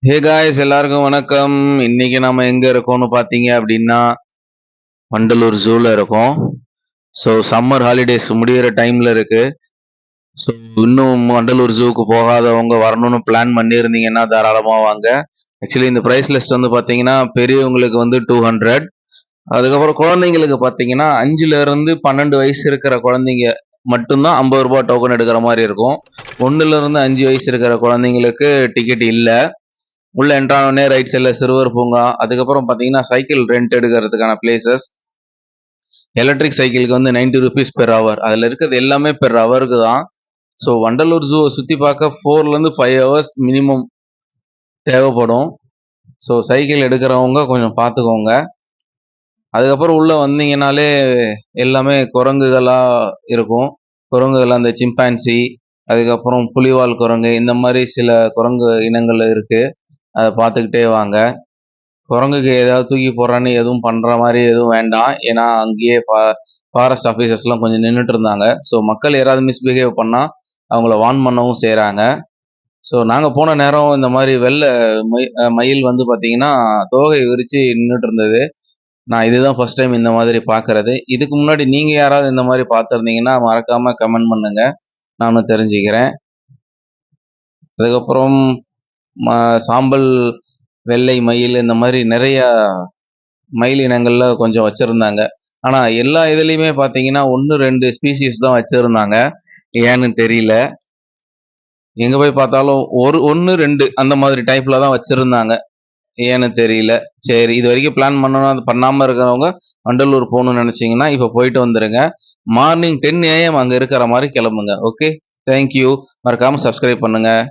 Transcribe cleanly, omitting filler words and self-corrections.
Hey guys, எல்லாருக்கும் வணக்கம். இன்னைக்கு நம்ம எங்க இருக்கோம்னு பார்த்தீங்க அப்படின்னா வண்டலூர் ஜூல இருக்கோம். ஸோ சம்மர் ஹாலிடேஸ் முடியிற டைம்ல இருக்கு. ஸோ இன்னும் வண்டலூர் ஜூக்கு போகாதவங்க வரணும்னு பிளான் பண்ணியிருந்தீங்கன்னா தாராளமா வாங்க. ஆக்சுவலி இந்த ப்ரைஸ் லிஸ்ட் வந்து பார்த்தீங்கன்னா பெரியவங்களுக்கு வந்து 200, அதுக்கப்புறம் குழந்தைங்களுக்கு பார்த்தீங்கன்னா 5ல இருந்து 12 வயசு இருக்கிற குழந்தைங்க மட்டும்தான் 50 ரூபாய் டோக்கன் எடுக்கிற மாதிரி இருக்கும். 1ல இருந்து 5 வயசு இருக்கிற குழந்தைங்களுக்கு டிக்கெட் இல்லை. உள்ள என்ட்ரானே ரைட் சைடில் சிறுவர் பூங்கா, அதுக்கப்புறம் பார்த்தீங்கன்னா சைக்கிள் ரெண்ட் எடுக்கிறதுக்கான பிளேசஸ். எலக்ட்ரிக் சைக்கிளுக்கு வந்து 90 ருபீஸ் பெர் ஹவர். அதில் இருக்கிறது எல்லாமே பெர் ஹவருக்கு தான். ஸோ வண்டலூர் ஜூவை சுற்றி பார்க்க 4லேருந்து 5 ஹவர்ஸ் மினிமம் தேவைப்படும். ஸோ சைக்கிள் எடுக்கிறவங்க கொஞ்சம் பார்த்துக்கோங்க. அதுக்கப்புறம் உள்ளே வந்தீங்கனாலே எல்லாமே குரங்குகளாக இருக்கும். குரங்குகள் அந்த சிம்பான்சி, அதுக்கப்புறம் புலிவால் குரங்கு, இந்த மாதிரி சில குரங்கு இனங்கள் இருக்குது. அதை பார்த்துக்கிட்டே வாங்க. குரங்குக்கு ஏதாவது தூக்கி போடுறான்னு எதுவும் பண்ணுற மாதிரி எதுவும் வேண்டாம். ஏன்னா அங்கேயே ஃபாரஸ்ட் ஆஃபீஸர்ஸ்லாம் கொஞ்சம் நின்றுட்டு இருந்தாங்க. ஸோ மக்கள் யாராவது மிஸ்பிஹேவ் பண்ணால் அவங்கள வார்ன் பண்ணவும் செய்கிறாங்க. ஸோ நாங்கள் போன நேரம் இந்த மாதிரி வெள்ளை மயில் வந்து பார்த்தீங்கன்னா தோகை விரித்து நின்றுட்டு இருந்தது. நான் இதுதான் ஃபர்ஸ்ட் டைம் இந்த மாதிரி பார்க்குறது. இதுக்கு முன்னாடி நீங்கள் யாராவது இந்த மாதிரி பார்த்துருந்தீங்கன்னா மறக்காமல் கமெண்ட் பண்ணுங்கள், நானும் தெரிஞ்சுக்கிறேன். அதுக்கப்புறம் சாம்பல், வெள்ளை மயில், இந்த மாதிரி நிறையா மயில் இனங்கள்ல கொஞ்சம் வச்சுருந்தாங்க. ஆனால் எல்லா இதுலேயுமே பார்த்தீங்கன்னா 1, 2 ஸ்பீஷீஸ் தான் வச்சுருந்தாங்க. ஏன்னு தெரியல. எங்கே போய் பார்த்தாலும் 1, 2 அந்த மாதிரி டைப்பில் தான் வச்சுருந்தாங்க. ஏன்னு தெரியல. சரி, இது வரைக்கும் பிளான் பண்ணணும், அது பண்ணாமல் இருக்கிறவங்க வண்டலூர் போகணும்னு நினச்சிங்கன்னா இப்போ போயிட்டு வந்துடுங்க. மார்னிங் 10 AM அங்கே இருக்கிற மாதிரி கிளம்புங்க. Okay, thank you. மறக்காமல் சப்ஸ்கிரைப் பண்ணுங்கள்.